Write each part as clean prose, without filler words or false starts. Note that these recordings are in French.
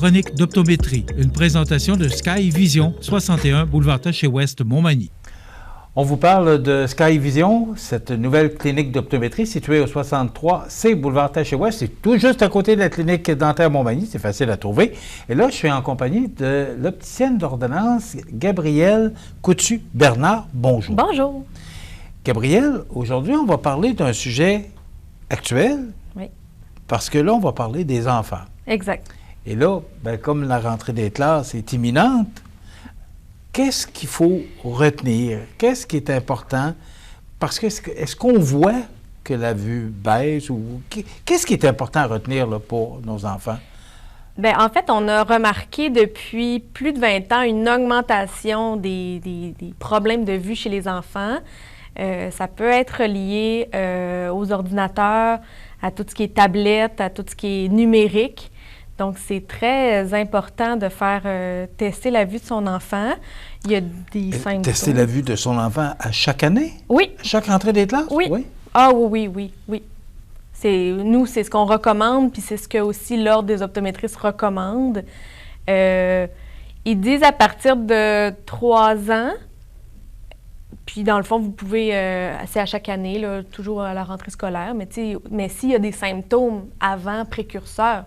chronique d'optométrie, une présentation de Sky Vision, 61 boulevard Taché-Ouest, Montmagny. On vous parle de Sky Vision, cette nouvelle clinique d'optométrie située au 63C boulevard Taché-Ouest. C'est tout juste à côté de la clinique dentaire Montmagny, c'est facile à trouver. Et là, je suis en compagnie de l'opticienne d'ordonnance Gabrielle Coutu-Bernard. Bonjour. Bonjour. Gabrielle, aujourd'hui, on va parler d'un sujet actuel. Oui. Parce que là, on va parler des enfants. Exact. Et là, bien, comme la rentrée des classes est imminente, qu'est-ce qu'il faut retenir? Qu'est-ce qui est important? Parce que est-ce qu'on voit que la vue baisse? Ou qu'est-ce qui est important à retenir là, pour nos enfants? Bien, en fait, on a remarqué depuis plus de 20 ans une augmentation des problèmes de vue chez les enfants. Ça peut être lié aux ordinateurs, à tout ce qui est tablette, à tout ce qui est numérique. Donc, c'est très important de faire tester la vue de son enfant. Il y a des symptômes. Tester la vue de son enfant à chaque année? Oui. À chaque rentrée des classes? Oui. Ah oui. Nous, c'est ce qu'on recommande, puis c'est ce que aussi l'Ordre des optométristes recommande. Ils disent à partir de 3 ans, puis dans le fond, vous pouvez, c'est à chaque année, là, toujours à la rentrée scolaire, mais s'il y a des symptômes avant, précurseurs,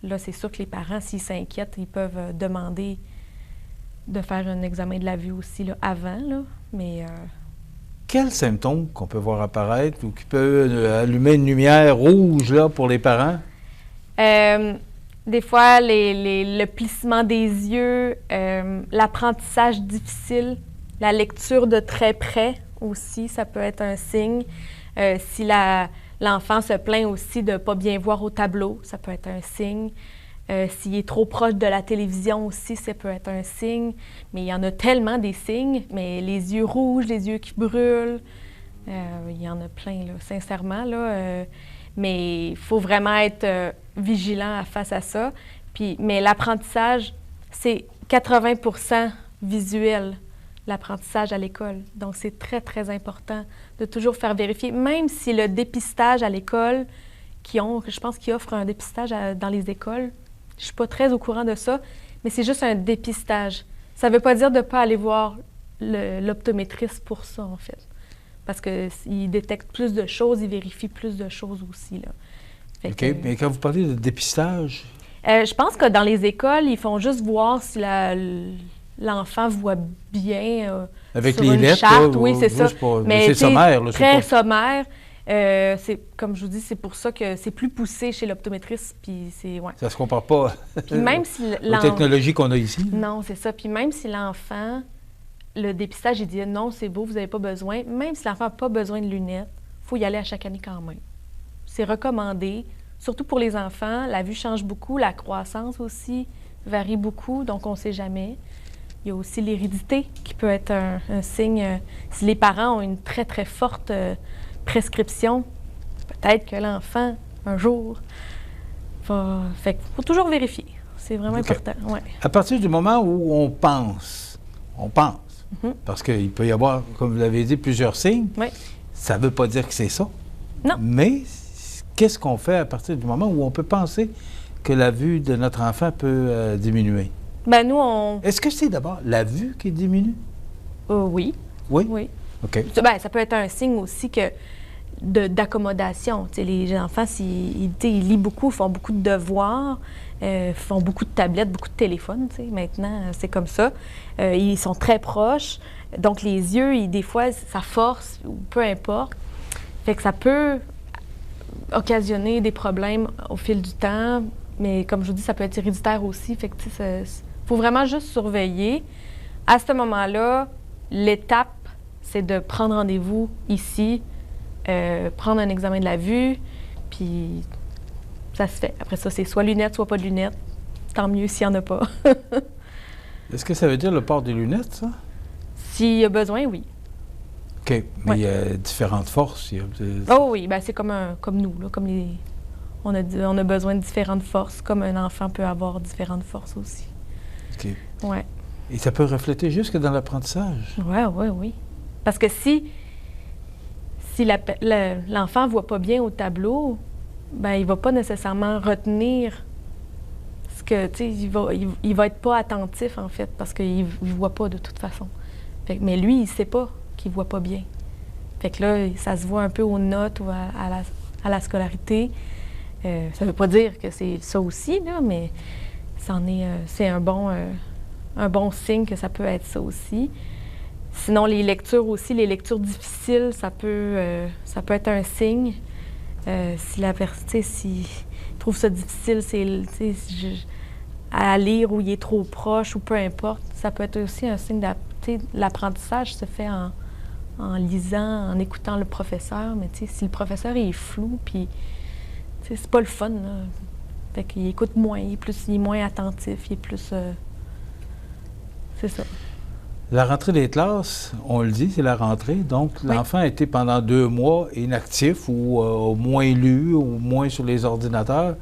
là, c'est sûr que les parents, s'ils s'inquiètent, ils peuvent demander de faire un examen de la vue aussi là, avant. Là. Mais, quels symptômes qu'on peut voir apparaître ou qui peut allumer une lumière rouge là, pour les parents? Des fois, le plissement des yeux, l'apprentissage difficile, la lecture de très près aussi, ça peut être un signe. Si l'enfant se plaint aussi de ne pas bien voir au tableau, ça peut être un signe. S'il est trop proche de la télévision aussi, ça peut être un signe. Mais il y en a tellement des signes, mais les yeux rouges, les yeux qui brûlent, il y en a plein, là, sincèrement. Là, mais il faut vraiment être vigilant face à ça. Mais l'apprentissage, c'est 80% visuel, l'apprentissage à l'école. Donc, c'est très, très important de toujours faire vérifier, même si le dépistage à l'école, je pense qu'ils offrent un dépistage dans les écoles. Je ne suis pas très au courant de ça, mais c'est juste un dépistage. Ça ne veut pas dire de ne pas aller voir l'optométriste pour ça, en fait. Parce qu'il détecte plus de choses, il vérifie plus de choses aussi, là. OK, mais quand vous parlez de dépistage... je pense que dans les écoles, ils font juste voir si l'enfant voit bien avec sur les une lettres, charte. Là, oui, c'est ça. Mais c'est sommaire. Là, très sommaire. Comme je vous dis, c'est pour ça que c'est plus poussé chez l'optométriste. Puis ouais. Ça ne se compare pas puis même si aux technologies qu'on a ici. Non, c'est ça. Puis même si l'enfant, le dépistage, il dit non, c'est beau, vous n'avez pas besoin. Même si l'enfant n'a pas besoin de lunettes, il faut y aller à chaque année quand même. C'est recommandé, surtout pour les enfants. La vue change beaucoup, la croissance aussi varie beaucoup, donc on ne sait jamais. Il y a aussi l'hérédité qui peut être un signe. Si les parents ont une très, très forte prescription, peut-être que l'enfant, un jour, va... Fait qu'il faut toujours vérifier. C'est vraiment important. Ouais. À partir du moment où on pense, parce qu'il peut y avoir, comme vous l'avez dit, plusieurs signes, ça ne veut pas dire que c'est ça. Non. Mais qu'est-ce qu'on fait à partir du moment où on peut penser que la vue de notre enfant peut diminuer? Bien, nous, on... Est-ce que c'est d'abord la vue qui diminue? Oui. Oui? Oui. OK. Bien, ça peut être un signe aussi d'accommodation. Les enfants, ils lisent beaucoup, font beaucoup de devoirs, font beaucoup de tablettes, beaucoup de téléphones. Maintenant, c'est comme ça. Ils sont très proches. Donc, les yeux, des fois, ça force, ou peu importe. Fait que ça peut occasionner des problèmes au fil du temps. Mais comme je vous dis, ça peut être héréditaire aussi. Fait que, faut vraiment juste surveiller. À ce moment-là, l'étape, c'est de prendre rendez-vous ici, prendre un examen de la vue, puis ça se fait. Après ça, c'est soit lunettes, soit pas de lunettes. Tant mieux s'il n'y en a pas. Est-ce que ça veut dire le port des lunettes, ça? S'il y a besoin, oui. OK. Mais il y a différentes forces. Oh oui, bien, c'est comme nous, là, comme on a besoin de différentes forces, comme un enfant peut avoir différentes forces aussi. OK. Ouais. Et ça peut refléter jusque dans l'apprentissage? Oui. Parce que si l'enfant ne voit pas bien au tableau, ben il ne va pas nécessairement retenir que, tu sais, il va être pas attentif, en fait, parce qu'il ne voit pas de toute façon. Mais lui, il ne sait pas qu'il ne voit pas bien. Fait que là, ça se voit un peu aux notes ou à la scolarité. Ça ne veut pas dire que c'est ça aussi, là, mais c'est un bon signe que ça peut être ça aussi. Sinon, les lectures aussi, les lectures difficiles, ça peut être un signe. Si la personne, s'il trouve ça difficile, à lire ou il est trop proche ou peu importe, ça peut être aussi un signe l'apprentissage se fait en lisant, en écoutant le professeur, mais si le professeur est flou, puis c'est pas le fun, là. Fait qu'il écoute moins, il est moins attentif, il est plus... c'est ça. La rentrée des classes, on le dit, c'est la rentrée. Donc, l'enfant a été pendant 2 mois inactif ou moins lu ou moins sur les ordinateurs.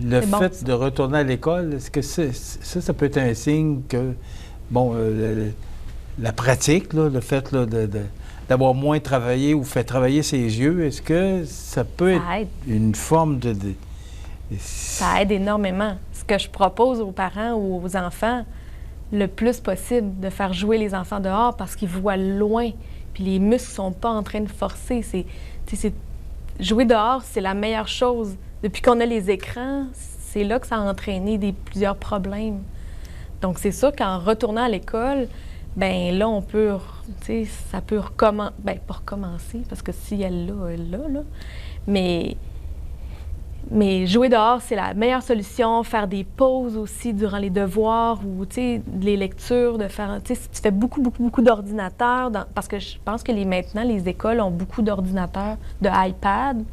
Le fait de retourner à l'école, est-ce que ça peut être un signe que, la pratique, là, le fait là, d'avoir moins travaillé ou fait travailler ses yeux, est-ce que ça peut être une forme de... Ça aide énormément. Ce que je propose aux parents ou aux enfants, le plus possible, de faire jouer les enfants dehors parce qu'ils voient loin, puis les muscles ne sont pas en train de forcer. Jouer dehors, c'est la meilleure chose. Depuis qu'on a les écrans, c'est là que ça a entraîné plusieurs problèmes. Donc, c'est sûr qu'en retournant à l'école, bien là, on peut, ça peut recommencer. Bien, pas recommencer, parce que si elle l'a, là. Mais jouer dehors, c'est la meilleure solution. Faire des pauses aussi durant les devoirs ou, les lectures, de faire... si tu fais beaucoup d'ordinateurs, parce que je pense que maintenant, les écoles ont beaucoup d'ordinateurs, de iPad,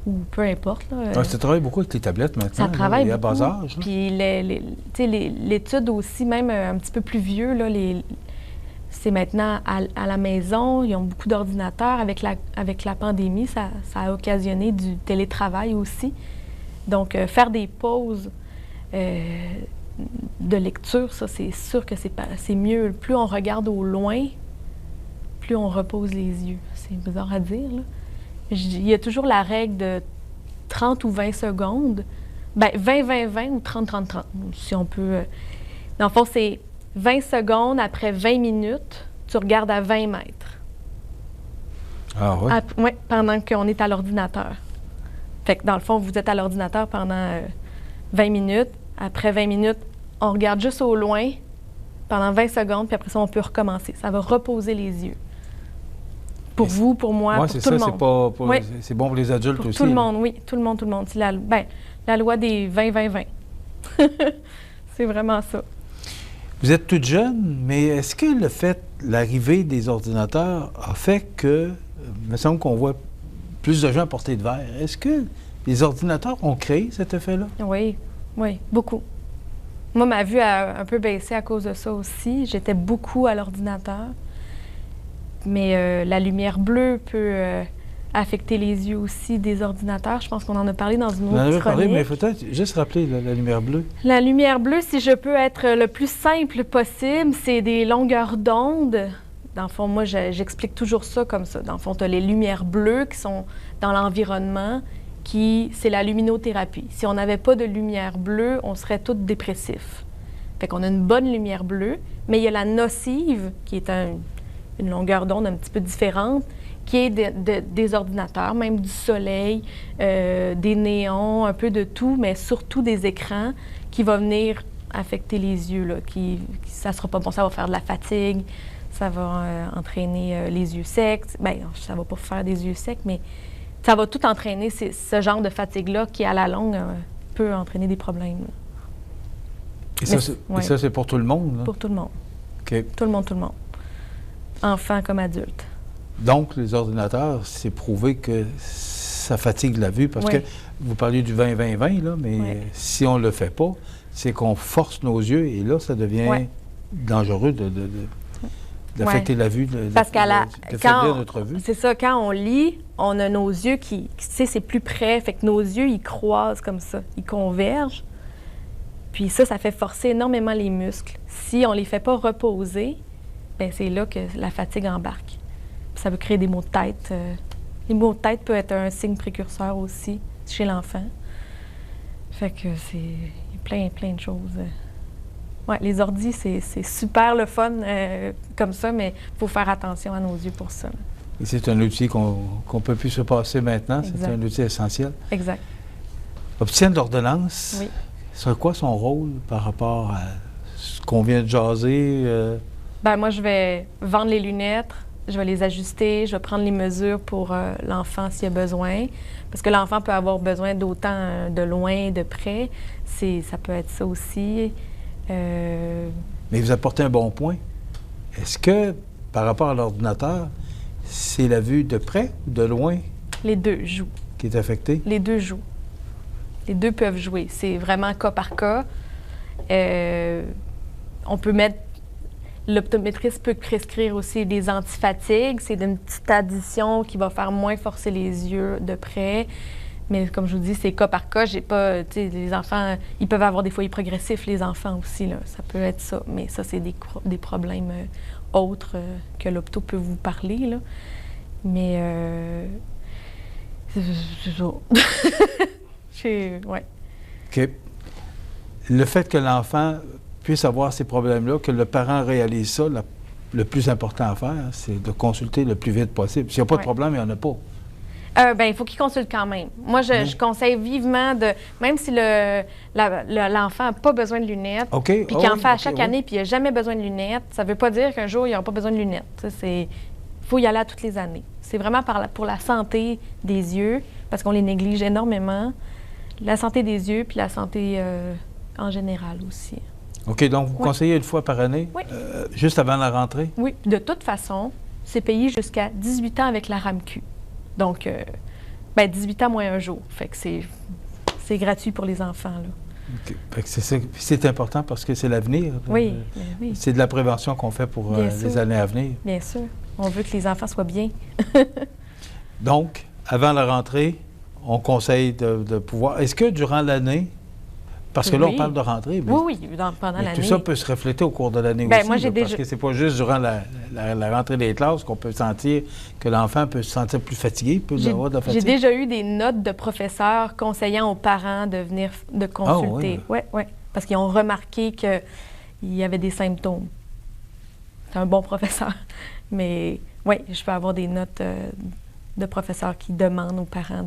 ou peu importe. Là, ça travaille beaucoup avec les tablettes maintenant. Ça travaille beaucoup. À bas âge. Puis l'étude aussi, même un petit peu plus vieux, là, c'est maintenant à la maison, ils ont beaucoup d'ordinateurs. Avec la pandémie, ça a occasionné du télétravail aussi. Donc, faire des pauses de lecture, ça, c'est sûr que c'est mieux. Plus on regarde au loin, plus on repose les yeux. C'est bizarre à dire, là. Il y a toujours la règle de 30 ou 20 secondes. Bien, 20-20-20 ou 30-30-30, si on peut. Dans le fond, c'est 20 secondes après 20 minutes, tu regardes à 20 mètres. Ah oui? Oui, pendant qu'on est à l'ordinateur. Fait que dans le fond, vous êtes à l'ordinateur pendant 20 minutes. Après 20 minutes, on regarde juste au loin pendant 20 secondes, puis après ça, on peut recommencer. Ça va reposer les yeux. Pour vous, pour moi, pour tout le monde. C'est bon pour les adultes pour aussi. Tout le monde, oui. Tout le monde. C'est la loi des 20-20-20. C'est vraiment ça. Vous êtes toute jeune, mais est-ce que l'arrivée des ordinateurs a fait que, il me semble qu'on voit plus de gens à portée de verre. Est-ce que les ordinateurs ont créé cet effet-là? Oui, beaucoup. Moi, ma vue a un peu baissé à cause de ça aussi. J'étais beaucoup à l'ordinateur. Mais la lumière bleue peut affecter les yeux aussi des ordinateurs. Je pense qu'on en a parlé dans une autre chronique. On en a parlé, mais il faut peut-être juste rappeler la lumière bleue. La lumière bleue, si je peux être le plus simple possible, c'est des longueurs d'onde. Dans le fond, moi, j'explique toujours ça comme ça. Dans le fond, tu as les lumières bleues qui sont dans l'environnement, c'est la luminothérapie. Si on n'avait pas de lumière bleue, on serait tous dépressifs. Fait qu'on a une bonne lumière bleue, mais il y a la nocive, qui est une longueur d'onde un petit peu différente, qui est des ordinateurs, même du soleil, des néons, un peu de tout, mais surtout des écrans qui vont venir affecter les yeux. Là, ça ne sera pas bon, ça va faire de la fatigue, ça va entraîner les yeux secs. Bien, ça ne va pas faire des yeux secs, mais ça va tout entraîner ce genre de fatigue-là qui, à la longue, peut entraîner des problèmes. Et ça, c'est pour tout le monde? Là? Pour tout le monde. OK. Tout le monde. Enfants comme adultes. Donc, les ordinateurs, c'est prouvé que ça fatigue la vue, parce que vous parliez du 20-20-20, là, mais si on ne le fait pas, c'est qu'on force nos yeux, et là, ça devient dangereux d'affecter la vue, d'affaiblir notre vue. C'est ça, quand on lit, on a nos yeux qui c'est plus près, fait que nos yeux, ils croisent comme ça, ils convergent, puis ça fait forcer énormément les muscles. Si on ne les fait pas reposer, bien, c'est là que la fatigue embarque. Puis ça peut créer des maux de tête. Les maux de tête peuvent être un signe précurseur aussi chez l'enfant. Fait que plein de choses. Ouais, les ordis, c'est super le fun comme ça, mais il faut faire attention à nos yeux pour ça. Et c'est un outil qu'on ne peut plus se passer maintenant. Exact. C'est un outil essentiel. Exact. Opticienne d'ordonnance, Oui. c'est quoi son rôle par rapport à ce qu'on vient de jaser? Ben, moi, je vais vendre les lunettes, je vais les ajuster, je vais prendre les mesures pour l'enfant s'il y a besoin. Parce que l'enfant peut avoir besoin d'autant de loin, de près. Ça peut être ça aussi. Mais vous apportez un bon point. Est-ce que, par rapport à l'ordinateur, c'est la vue de près ou de loin Les deux jouent. qui est affectée? Les deux jouent. Les deux peuvent jouer. C'est vraiment cas par cas. On peut mettre... L'optométriste peut prescrire aussi des antifatigues. C'est une petite addition qui va faire moins forcer les yeux de près. Mais comme je vous dis, c'est cas par cas. J'ai pas... Tu sais, les enfants, ils peuvent avoir des foyers progressifs, les enfants aussi, là. Ça peut être ça. Mais ça, c'est des problèmes autres que l'opto peut vous parler, là. Mais... c'est ça. Ouais. OK. Le fait que l'enfant puisse avoir ces problèmes-là, que le parent réalise ça, le plus important à faire, c'est de consulter le plus vite possible. S'il n'y a pas de problème, il n'y en a pas. Bien, il faut qu'il consulte quand même. Moi, je conseille vivement de... Même si l'enfant n'a pas besoin de lunettes, puis qu'il en fait à chaque année, puis il n'a jamais besoin de lunettes, ça ne veut pas dire qu'un jour, il n'aura pas besoin de lunettes. Il faut y aller à toutes les années. C'est vraiment pour la santé des yeux, parce qu'on les néglige énormément. La santé des yeux, puis la santé en général aussi. OK, donc vous conseillez une fois par année, juste avant la rentrée? Oui, de toute façon, c'est payé jusqu'à 18 ans avec la RAMQ. Donc, 18 ans moins un jour. Fait que c'est gratuit pour les enfants, là. OK. Fait que c'est important parce que c'est l'avenir. Oui, oui. C'est de la prévention qu'on fait pour les années à venir. Bien sûr. On veut que les enfants soient bien. Donc, avant la rentrée, on conseille de pouvoir... Est-ce que durant l'année... Parce que là, on parle de rentrée. Mais, oui, pendant l'année. Tout ça peut se refléter au cours de l'année aussi. Moi, parce que c'est pas juste durant la rentrée des classes qu'on peut sentir que l'enfant peut se sentir plus fatigué, peut avoir de la fatigue. J'ai déjà eu des notes de professeurs conseillant aux parents de venir de consulter. Oui. Parce qu'ils ont remarqué qu'il y avait des symptômes. C'est un bon professeur. Mais oui, je peux avoir des notes de professeurs qui demandent aux parents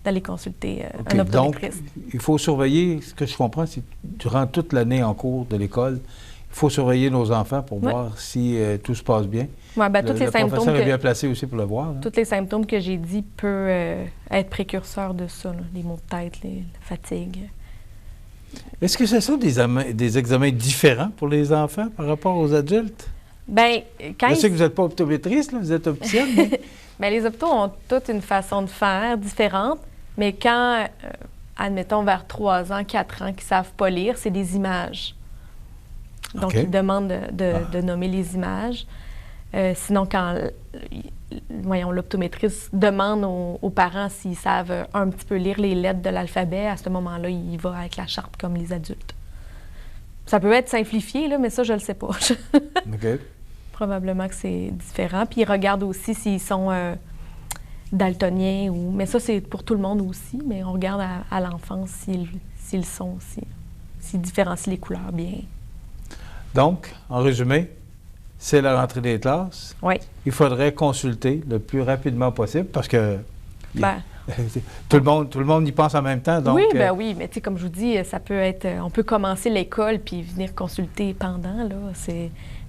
d'aller consulter un optométriste. Donc, il faut surveiller, ce que je comprends, c'est durant toute l'année en cours de l'école, il faut surveiller nos enfants pour voir si tout se passe bien. Oui, bien, tous les symptômes. Le professeur est bien placé aussi pour le voir. Tous les symptômes que j'ai dit peuvent être précurseurs de ça, là, les maux de tête, la fatigue. Est-ce que ce sont des examens différents pour les enfants par rapport aux adultes? Bien, quand je sais que vous n'êtes pas optométriste, là, vous êtes opticienne. Mais... Bien, les optos ont toute une façon de faire différente. Mais quand, admettons, vers 3 ans, 4 ans, qu'ils ne savent pas lire, c'est des images. Donc, ils demandent de nommer les images. Sinon, quand, l'optométriste demande aux parents s'ils savent un petit peu lire les lettres de l'alphabet, à ce moment-là, il va avec la charte comme les adultes. Ça peut être simplifié, là, mais ça, je ne le sais pas. OK. Probablement que c'est différent. Puis, ils regardent aussi s'ils sont... daltoniens, mais ça, c'est pour tout le monde aussi, mais on regarde à l'enfance s'ils sont aussi, s'ils différencient les couleurs bien. Donc, en résumé, c'est la rentrée des classes. Oui. Il faudrait consulter le plus rapidement possible parce que tout le monde y pense en même temps. Donc, oui, mais tu sais, comme je vous dis, ça peut être, on peut commencer l'école puis venir consulter pendant, là,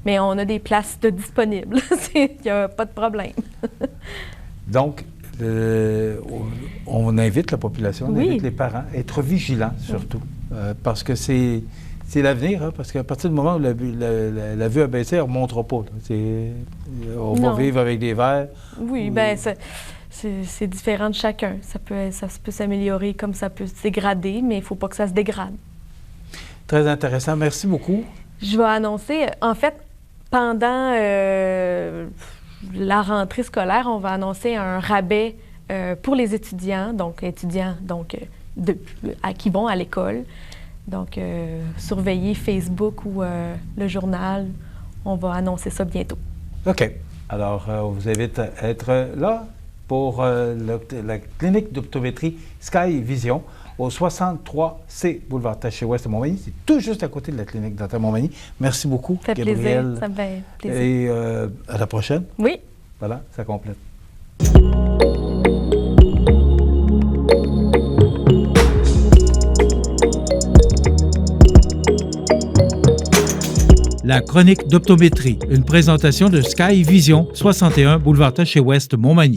mais on a des places disponibles, il n'y a pas de problème. Donc, on invite la population, on invite les parents à être vigilants surtout, parce que c'est l'avenir, hein, parce qu'à partir du moment où la vue a baissé, elle ne remontera pas. On va vivre avec des verres. Oui, bien, c'est différent de chacun. Ça peut s'améliorer comme ça peut se dégrader, mais il ne faut pas que ça se dégrade. Très intéressant. Merci beaucoup. Je vais annoncer, en fait, pendant... la rentrée scolaire, on va annoncer un rabais pour les étudiants, qui vont à l'école. Donc, surveillez Facebook ou le journal. On va annoncer ça bientôt. OK. Alors, on vous invite à être là pour la clinique d'optométrie Sky Vision. au 63C boulevard Taché-Ouest à Montmagny. C'est tout juste à côté de la clinique dentaire Montmagny. Merci beaucoup, Ça fait Gabrielle. plaisir. Ça me fait plaisir. Et à la prochaine. Oui. Voilà, ça complète. La chronique d'optométrie, une présentation de Sky Vision, 61 boulevard Taché-Ouest, Montmagny.